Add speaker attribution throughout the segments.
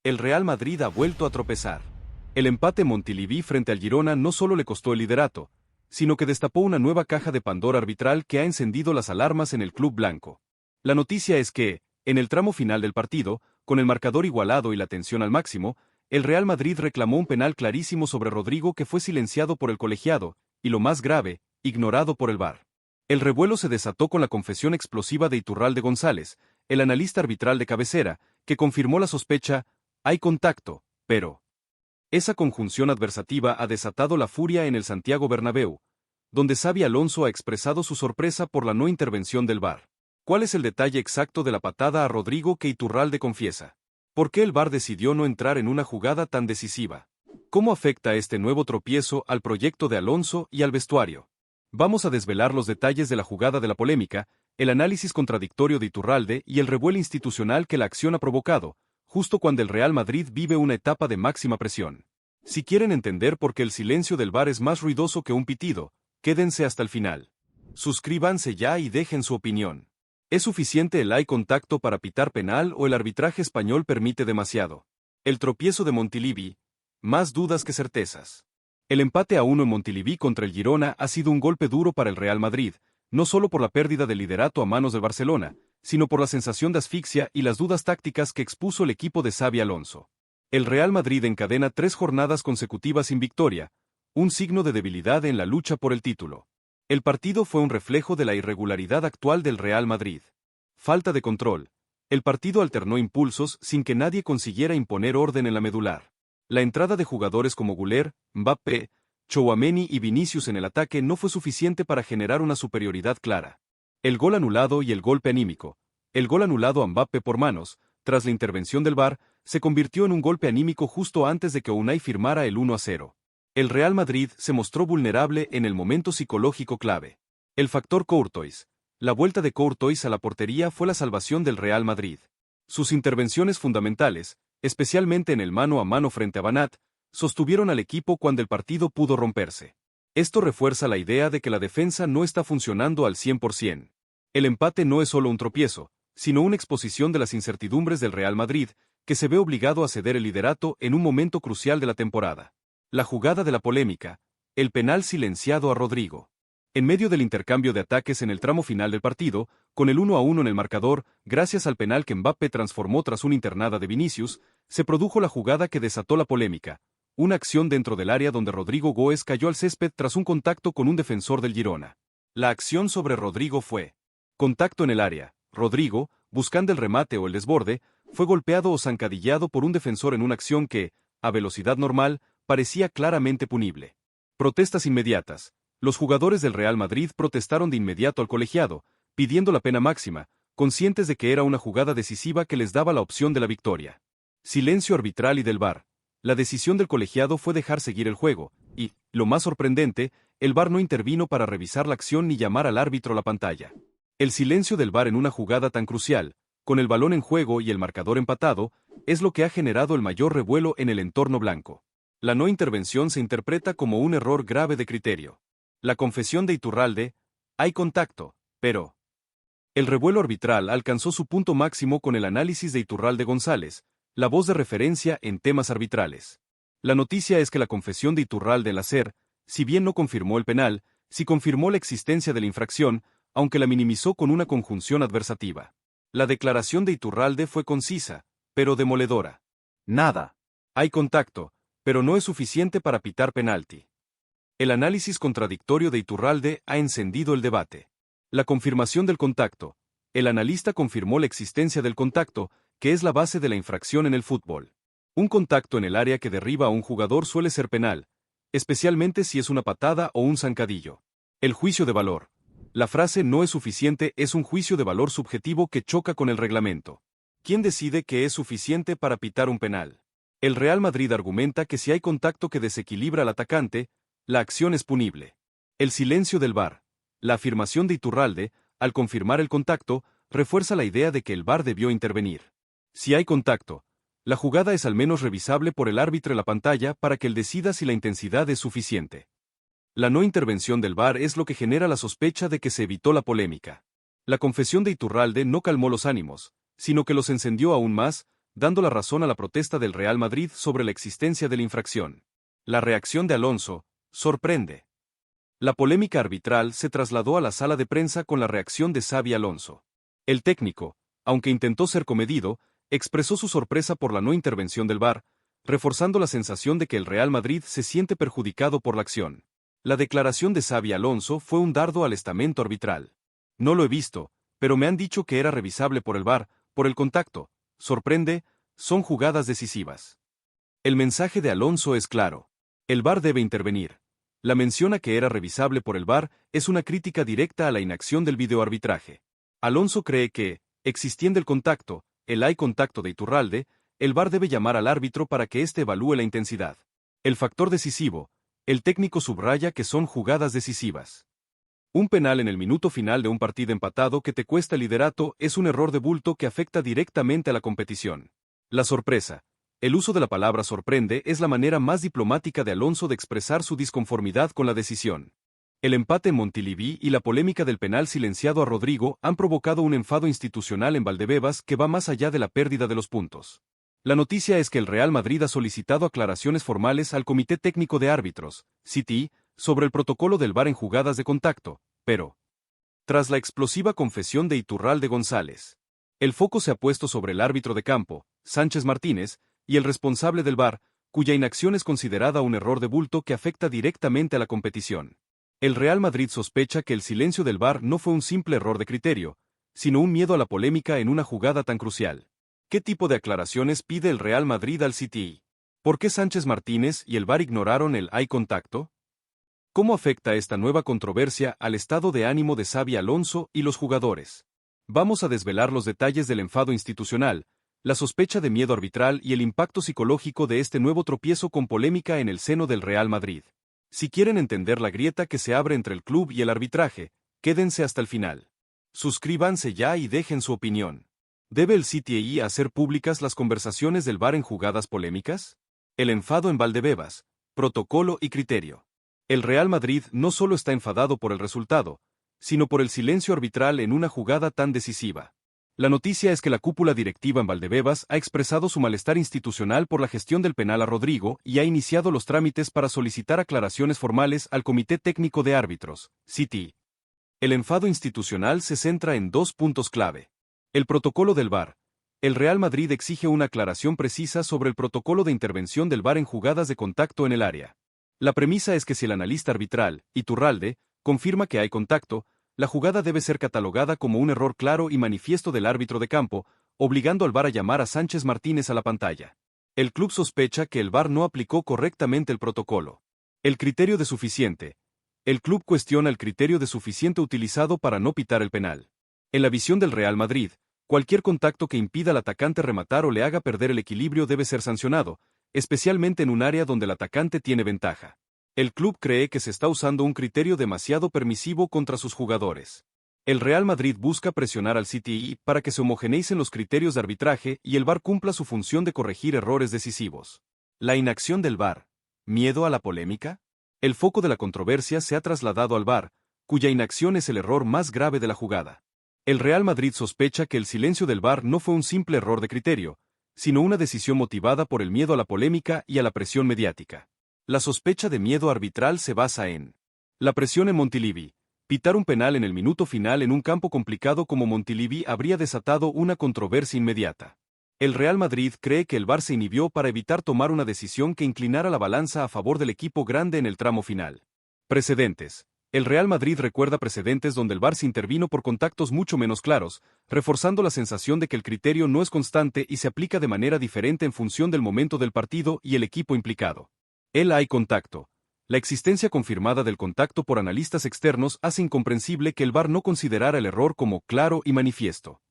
Speaker 1: El Real Madrid ha vuelto a tropezar. El empate en Montilivi frente al Girona no solo le costó el liderato, sino que destapó una nueva caja de Pandora arbitral que ha encendido las alarmas en el club blanco. La noticia es que, en el tramo final del partido, con el marcador igualado y la tensión al máximo, el Real Madrid reclamó un penal clarísimo sobre Rodrigo que fue silenciado por el colegiado, y lo más grave, ignorado por el VAR. El revuelo se desató con la confesión explosiva de Iturralde González, el analista arbitral de cabecera, que confirmó la sospecha: hay contacto, pero... Esa conjunción adversativa ha desatado la furia en el Santiago Bernabéu, donde Xabi Alonso ha expresado su sorpresa por la no intervención del VAR. ¿Cuál es el detalle exacto de la patada a Rodrigo que Iturralde confiesa? ¿Por qué el VAR decidió no entrar en una jugada tan decisiva? ¿Cómo afecta este nuevo tropiezo al proyecto de Alonso y al vestuario? Vamos a desvelar los detalles de la jugada de la polémica, el análisis contradictorio de Iturralde y el revuelo institucional que la acción ha provocado, justo cuando el Real Madrid vive una etapa de máxima presión. Si quieren entender por qué el silencio del VAR es más ruidoso que un pitido, quédense hasta el final. Suscríbanse ya y dejen su opinión. ¿Es suficiente el hay contacto para pitar penal o el arbitraje español permite demasiado? El tropiezo de Montilivi, más dudas que certezas. El empate a 1 en Montilivi contra el Girona ha sido un golpe duro para el Real Madrid, no solo por la pérdida del liderato a manos del Barcelona, sino por la sensación de asfixia y las dudas tácticas que expuso el equipo de Xabi Alonso. El Real Madrid encadena 3 jornadas consecutivas sin victoria, un signo de debilidad en la lucha por el título. El partido fue un reflejo de la irregularidad actual del Real Madrid. Falta de control. El partido alternó impulsos sin que nadie consiguiera imponer orden en la medular. La entrada de jugadores como Güler, Mbappé, Tchouaméni y Vinicius en el ataque no fue suficiente para generar una superioridad clara. El gol anulado y el golpe anímico. El gol anulado a Mbappé por manos, tras la intervención del VAR, se convirtió en un golpe anímico justo antes de que Unai firmara el 1-0. El Real Madrid se mostró vulnerable en el momento psicológico clave. El factor Courtois. La vuelta de Courtois a la portería fue la salvación del Real Madrid. Sus intervenciones fundamentales, especialmente en el mano a mano frente a Banat, sostuvieron al equipo cuando el partido pudo romperse. Esto refuerza la idea de que la defensa no está funcionando al 100%. El empate no es solo un tropiezo, sino una exposición de las incertidumbres del Real Madrid, que se ve obligado a ceder el liderato en un momento crucial de la temporada. La jugada de la polémica, el penal silenciado a Rodrigo. En medio del intercambio de ataques en el tramo final del partido, con el 1-1 en el marcador, gracias al penal que Mbappé transformó tras una internada de Vinicius, se produjo la jugada que desató la polémica, una acción dentro del área donde Rodrigo Goes cayó al césped tras un contacto con un defensor del Girona. La acción sobre Rodrigo fue contacto en el área. Rodrigo, buscando el remate o el desborde, fue golpeado o zancadillado por un defensor en una acción que, a velocidad normal, parecía claramente punible. Protestas inmediatas. Los jugadores del Real Madrid protestaron de inmediato al colegiado, pidiendo la pena máxima, conscientes de que era una jugada decisiva que les daba la opción de la victoria. Silencio arbitral y del VAR. La decisión del colegiado fue dejar seguir el juego, y, lo más sorprendente, el VAR no intervino para revisar la acción ni llamar al árbitro a la pantalla. El silencio del VAR en una jugada tan crucial, con el balón en juego y el marcador empatado, es lo que ha generado el mayor revuelo en el entorno blanco. La no intervención se interpreta como un error grave de criterio. La confesión de Iturralde, hay contacto, pero... El revuelo arbitral alcanzó su punto máximo con el análisis de Iturralde González, la voz de referencia en temas arbitrales. La noticia es que la confesión de Iturralde en la SER, si bien no confirmó el penal, sí confirmó la existencia de la infracción, aunque la minimizó con una conjunción adversativa. La declaración de Iturralde fue concisa, pero demoledora. Nada. Hay contacto, pero no es suficiente para pitar penalti. El análisis contradictorio de Iturralde ha encendido el debate. La confirmación del contacto. El analista confirmó la existencia del contacto, que es la base de la infracción en el fútbol. Un contacto en el área que derriba a un jugador suele ser penal, especialmente si es una patada o un zancadillo. El juicio de valor. La frase no es suficiente es un juicio de valor subjetivo que choca con el reglamento. ¿Quién decide que es suficiente para pitar un penal? El Real Madrid argumenta que si hay contacto que desequilibra al atacante, la acción es punible. El silencio del VAR. La afirmación de Iturralde, al confirmar el contacto, refuerza la idea de que el VAR debió intervenir. Si hay contacto, la jugada es al menos revisable por el árbitro en la pantalla para que él decida si la intensidad es suficiente. La no intervención del VAR es lo que genera la sospecha de que se evitó la polémica. La confesión de Iturralde no calmó los ánimos, sino que los encendió aún más, dando la razón a la protesta del Real Madrid sobre la existencia de la infracción. La reacción de Alonso sorprende. La polémica arbitral se trasladó a la sala de prensa con la reacción de Xabi Alonso. El técnico, aunque intentó ser comedido, expresó su sorpresa por la no intervención del VAR, reforzando la sensación de que el Real Madrid se siente perjudicado por la acción. La declaración de Xabi Alonso fue un dardo al estamento arbitral. No lo he visto, pero me han dicho que era revisable por el VAR, por el contacto. Sorprende, son jugadas decisivas. El mensaje de Alonso es claro. El VAR debe intervenir. La mención a que era revisable por el VAR es una crítica directa a la inacción del videoarbitraje. Alonso cree que, existiendo el contacto, el eye contacto de Iturralde, el VAR debe llamar al árbitro para que éste evalúe la intensidad. El factor decisivo, el técnico subraya que son jugadas decisivas. Un penal en el minuto final de un partido empatado que te cuesta el liderato es un error de bulto que afecta directamente a la competición. La sorpresa. El uso de la palabra sorprende es la manera más diplomática de Alonso de expresar su disconformidad con la decisión. El empate en Montilivi y la polémica del penal silenciado a Rodrigo han provocado un enfado institucional en Valdebebas que va más allá de la pérdida de los puntos. La noticia es que el Real Madrid ha solicitado aclaraciones formales al Comité Técnico de Árbitros, CTI, sobre el protocolo del VAR en jugadas de contacto, pero, tras la explosiva confesión de Iturralde González, el foco se ha puesto sobre el árbitro de campo, Sánchez Martínez, y el responsable del VAR, cuya inacción es considerada un error de bulto que afecta directamente a la competición. El Real Madrid sospecha que el silencio del VAR no fue un simple error de criterio, sino un miedo a la polémica en una jugada tan crucial. ¿Qué tipo de aclaraciones pide el Real Madrid al CTI? ¿Por qué Sánchez Martínez y el VAR ignoraron el eye contacto? ¿Cómo afecta esta nueva controversia al estado de ánimo de Xabi Alonso y los jugadores? Vamos a desvelar los detalles del enfado institucional, la sospecha de miedo arbitral y el impacto psicológico de este nuevo tropiezo con polémica en el seno del Real Madrid. Si quieren entender la grieta que se abre entre el club y el arbitraje, quédense hasta el final. Suscríbanse ya y dejen su opinión. ¿Debe el CTI hacer públicas las conversaciones del VAR en jugadas polémicas? El enfado en Valdebebas, protocolo y criterio. El Real Madrid no solo está enfadado por el resultado, sino por el silencio arbitral en una jugada tan decisiva. La noticia es que la cúpula directiva en Valdebebas ha expresado su malestar institucional por la gestión del penal a Rodrigo y ha iniciado los trámites para solicitar aclaraciones formales al Comité Técnico de Árbitros, CTI. El enfado institucional se centra en dos puntos clave. El protocolo del VAR. El Real Madrid exige una aclaración precisa sobre el protocolo de intervención del VAR en jugadas de contacto en el área. La premisa es que si el analista arbitral, Iturralde, confirma que hay contacto, la jugada debe ser catalogada como un error claro y manifiesto del árbitro de campo, obligando al VAR a llamar a Sánchez Martínez a la pantalla. El club sospecha que el VAR no aplicó correctamente el protocolo. El criterio de suficiente. El club cuestiona el criterio de suficiente utilizado para no pitar el penal. En la visión del Real Madrid, cualquier contacto que impida al atacante rematar o le haga perder el equilibrio debe ser sancionado, especialmente en un área donde el atacante tiene ventaja. El club cree que se está usando un criterio demasiado permisivo contra sus jugadores. El Real Madrid busca presionar al CTI para que se homogeneicen los criterios de arbitraje y el VAR cumpla su función de corregir errores decisivos. La inacción del VAR. ¿Miedo a la polémica? El foco de la controversia se ha trasladado al VAR, cuya inacción es el error más grave de la jugada. El Real Madrid sospecha que el silencio del VAR no fue un simple error de criterio, sino una decisión motivada por el miedo a la polémica y a la presión mediática. La sospecha de miedo arbitral se basa en la presión en Montilivi. Pitar un penal en el minuto final en un campo complicado como Montilivi habría desatado una controversia inmediata. El Real Madrid cree que el VAR se inhibió para evitar tomar una decisión que inclinara la balanza a favor del equipo grande en el tramo final. Precedentes. El Real Madrid recuerda precedentes donde el VAR se intervino por contactos mucho menos claros, reforzando la sensación de que el criterio no es constante y se aplica de manera diferente en función del momento del partido y el equipo implicado. El eye contacto. La existencia confirmada del contacto por analistas externos hace incomprensible que el VAR no considerara el error como claro y manifiesto.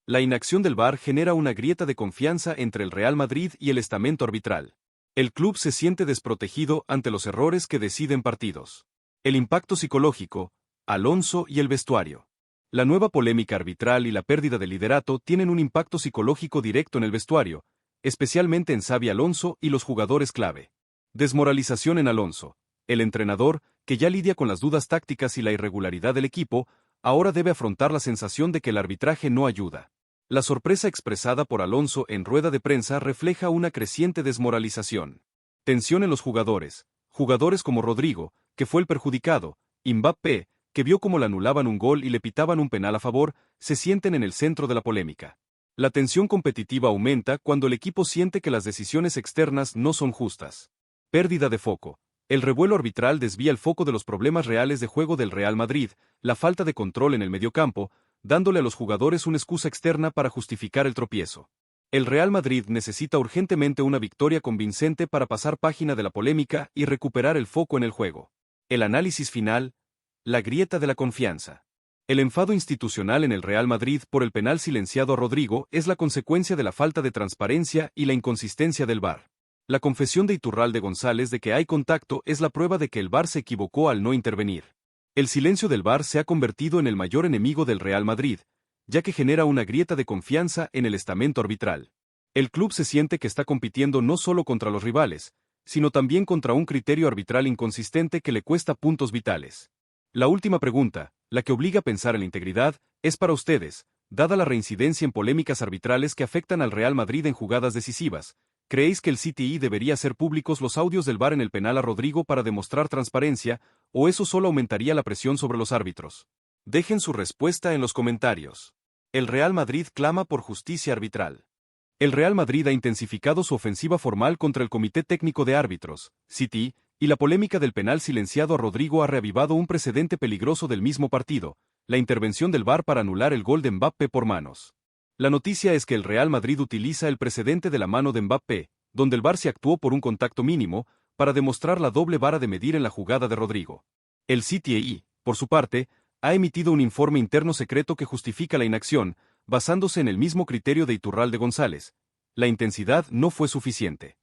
Speaker 1: La inacción del VAR genera una grieta de confianza entre el Real Madrid y el estamento arbitral. El club se siente desprotegido ante los errores que deciden partidos. El impacto psicológico, Alonso y el vestuario. La nueva polémica arbitral y la pérdida de liderato tienen un impacto psicológico directo en el vestuario, especialmente en Xabi Alonso y los jugadores clave. Desmoralización en Alonso. El entrenador, que ya lidia con las dudas tácticas y la irregularidad del equipo, ahora debe afrontar la sensación de que el arbitraje no ayuda. La sorpresa expresada por Alonso en rueda de prensa refleja una creciente desmoralización. Tensión en los jugadores como Rodrigo, que fue el perjudicado, y Mbappé, que vio cómo le anulaban un gol y le pitaban un penal a favor, se sienten en el centro de la polémica. La tensión competitiva aumenta cuando el equipo siente que las decisiones externas no son justas. Pérdida de foco. El revuelo arbitral desvía el foco de los problemas reales de juego del Real Madrid, la falta de control en el mediocampo, dándole a los jugadores una excusa externa para justificar el tropiezo. El Real Madrid necesita urgentemente una victoria convincente para pasar página de la polémica y recuperar el foco en el juego. El análisis final: la grieta de la confianza. El enfado institucional en el Real Madrid por el penal silenciado a Rodrigo es la consecuencia de la falta de transparencia y la inconsistencia del VAR. La confesión de Iturralde González de que hay contacto es la prueba de que el VAR se equivocó al no intervenir. El silencio del VAR se ha convertido en el mayor enemigo del Real Madrid, ya que genera una grieta de confianza en el estamento arbitral. El club se siente que está compitiendo no solo contra los rivales, sino también contra un criterio arbitral inconsistente que le cuesta puntos vitales. La última pregunta, la que obliga a pensar en la integridad, es para ustedes, dada la reincidencia en polémicas arbitrales que afectan al Real Madrid en jugadas decisivas. ¿Creéis que el CTI debería hacer públicos los audios del VAR en el penal a Rodrigo para demostrar transparencia, o eso solo aumentaría la presión sobre los árbitros? Dejen su respuesta en los comentarios. El Real Madrid clama por justicia arbitral. El Real Madrid ha intensificado su ofensiva formal contra el Comité Técnico de Árbitros, CTI, y la polémica del penal silenciado a Rodrigo ha reavivado un precedente peligroso del mismo partido, la intervención del VAR para anular el gol de Mbappé por manos. La noticia es que el Real Madrid utiliza el precedente de la mano de Mbappé, donde el VAR se actuó por un contacto mínimo, para demostrar la doble vara de medir en la jugada de Rodrigo. El CTI, por su parte, ha emitido un informe interno secreto que justifica la inacción, basándose en el mismo criterio de Iturralde González. La intensidad no fue suficiente.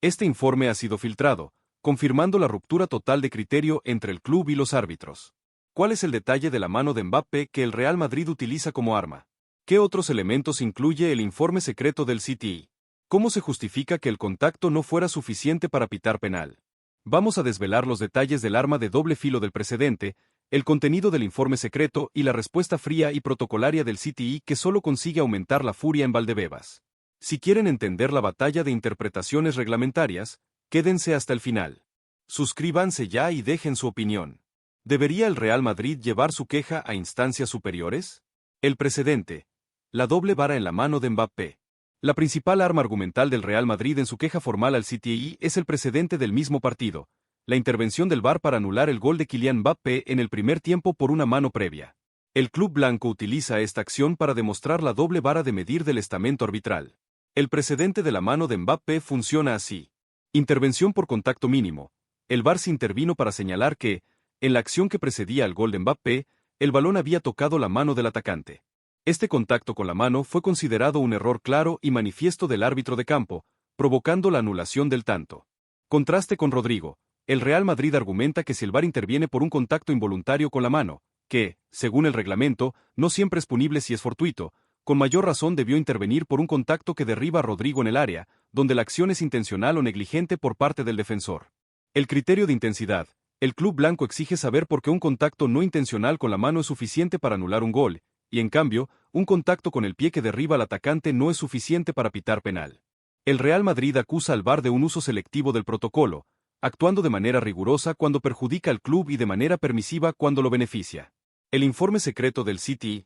Speaker 1: Este informe ha sido filtrado, confirmando la ruptura total de criterio entre el club y los árbitros. ¿Cuál es el detalle de la mano de Mbappé que el Real Madrid utiliza como arma? ¿Qué otros elementos incluye el informe secreto del CTI? ¿Cómo se justifica que el contacto no fuera suficiente para pitar penal? Vamos a desvelar los detalles del arma de doble filo del precedente, el contenido del informe secreto y la respuesta fría y protocolaria del CTI que solo consigue aumentar la furia en Valdebebas. Si quieren entender la batalla de interpretaciones reglamentarias, quédense hasta el final. Suscríbanse ya y dejen su opinión. ¿Debería el Real Madrid llevar su queja a instancias superiores? El precedente. La doble vara en la mano de Mbappé. La principal arma argumental del Real Madrid en su queja formal al CTI es el precedente del mismo partido, la intervención del VAR para anular el gol de Kylian Mbappé en el primer tiempo por una mano previa. El club blanco utiliza esta acción para demostrar la doble vara de medir del estamento arbitral. El precedente de la mano de Mbappé funciona así. Intervención por contacto mínimo. El VAR se intervino para señalar que, en la acción que precedía al gol de Mbappé, el balón había tocado la mano del atacante. Este contacto con la mano fue considerado un error claro y manifiesto del árbitro de campo, provocando la anulación del tanto. Contraste con Rodrigo. El Real Madrid argumenta que si el VAR interviene por un contacto involuntario con la mano, que, según el reglamento, no siempre es punible si es fortuito, con mayor razón debió intervenir por un contacto que derriba a Rodrigo en el área, donde la acción es intencional o negligente por parte del defensor. El criterio de intensidad. El club blanco exige saber por qué un contacto no intencional con la mano es suficiente para anular un gol, y en cambio, un contacto con el pie que derriba al atacante no es suficiente para pitar penal. El Real Madrid acusa al VAR de un uso selectivo del protocolo, actuando de manera rigurosa cuando perjudica al club y de manera permisiva cuando lo beneficia. El informe secreto del CTI.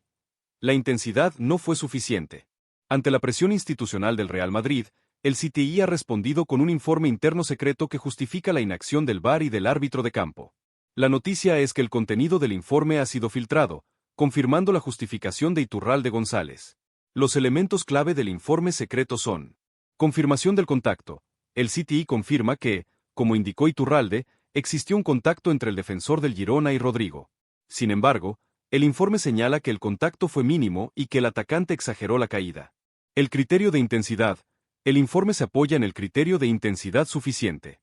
Speaker 1: La intensidad no fue suficiente. Ante la presión institucional del Real Madrid, el CTI ha respondido con un informe interno secreto que justifica la inacción del VAR y del árbitro de campo. La noticia es que el contenido del informe ha sido filtrado, confirmando la justificación de Iturralde González. Los elementos clave del informe secreto son: confirmación del contacto. El CTI confirma que, como indicó Iturralde, existió un contacto entre el defensor del Girona y Rodrigo. Sin embargo, el informe señala que el contacto fue mínimo y que el atacante exageró la caída. El criterio de intensidad. El informe se apoya en el criterio de intensidad suficiente.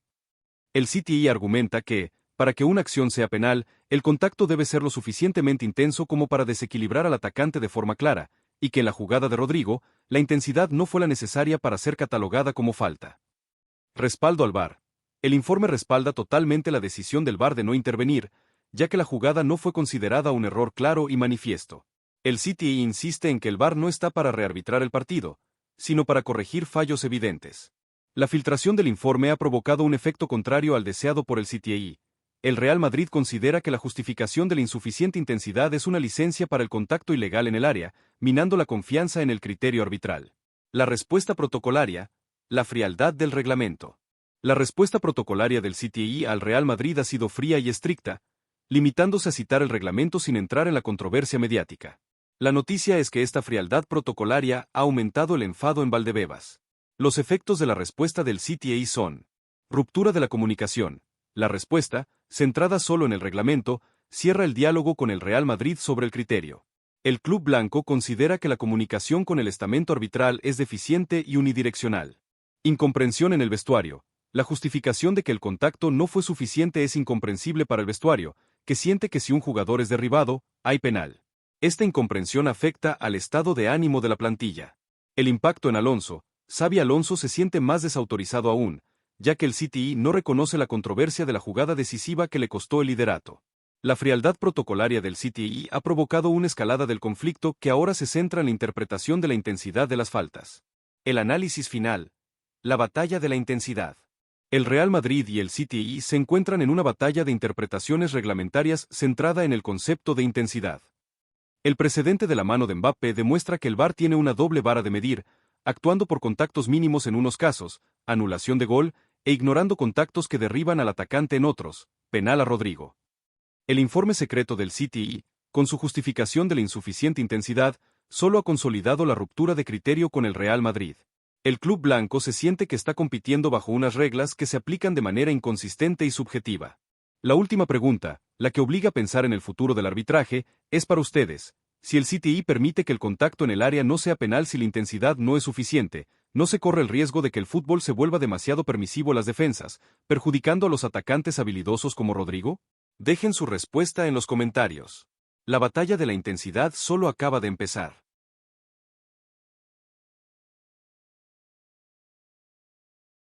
Speaker 1: El CTI argumenta que, para que una acción sea penal, el contacto debe ser lo suficientemente intenso como para desequilibrar al atacante de forma clara, y que en la jugada de Rodrigo, la intensidad no fue la necesaria para ser catalogada como falta. Respaldo al VAR. El informe respalda totalmente la decisión del VAR de no intervenir, ya que la jugada no fue considerada un error claro y manifiesto. El CTI insiste en que el VAR no está para rearbitrar el partido, sino para corregir fallos evidentes. La filtración del informe ha provocado un efecto contrario al deseado por el CTI. El Real Madrid considera que la justificación de la insuficiente intensidad es una licencia para el contacto ilegal en el área, minando la confianza en el criterio arbitral. La respuesta protocolaria, la frialdad del reglamento. La respuesta protocolaria del CTI al Real Madrid ha sido fría y estricta, limitándose a citar el reglamento sin entrar en la controversia mediática. La noticia es que esta frialdad protocolaria ha aumentado el enfado en Valdebebas. Los efectos de la respuesta del CTI son: ruptura de la comunicación. La respuesta, centrada solo en el reglamento, cierra el diálogo con el Real Madrid sobre el criterio. El club blanco considera que la comunicación con el estamento arbitral es deficiente y unidireccional. Incomprensión en el vestuario. La justificación de que el contacto no fue suficiente es incomprensible para el vestuario, que siente que si un jugador es derribado, hay penal. Esta incomprensión afecta al estado de ánimo de la plantilla. El impacto en Alonso. Xabi Alonso se siente más desautorizado aún, ya que el CTI no reconoce la controversia de la jugada decisiva que le costó el liderato. La frialdad protocolaria del CTI ha provocado una escalada del conflicto que ahora se centra en la interpretación de la intensidad de las faltas. El análisis final. La batalla de la intensidad. El Real Madrid y el CTI se encuentran en una batalla de interpretaciones reglamentarias centrada en el concepto de intensidad. El precedente de la mano de Mbappé demuestra que el VAR tiene una doble vara de medir, actuando por contactos mínimos en unos casos, anulación de gol, e ignorando contactos que derriban al atacante en otros, penal a Rodrigo. El informe secreto del CTI, con su justificación de la insuficiente intensidad, solo ha consolidado la ruptura de criterio con el Real Madrid. El club blanco se siente que está compitiendo bajo unas reglas que se aplican de manera inconsistente y subjetiva. La última pregunta, la que obliga a pensar en el futuro del arbitraje, es para ustedes. Si el CTI permite que el contacto en el área no sea penal si la intensidad no es suficiente, ¿no se corre el riesgo de que el fútbol se vuelva demasiado permisivo a las defensas, perjudicando a los atacantes habilidosos como Rodrigo? Dejen su respuesta en los comentarios. La batalla de la intensidad solo acaba de empezar.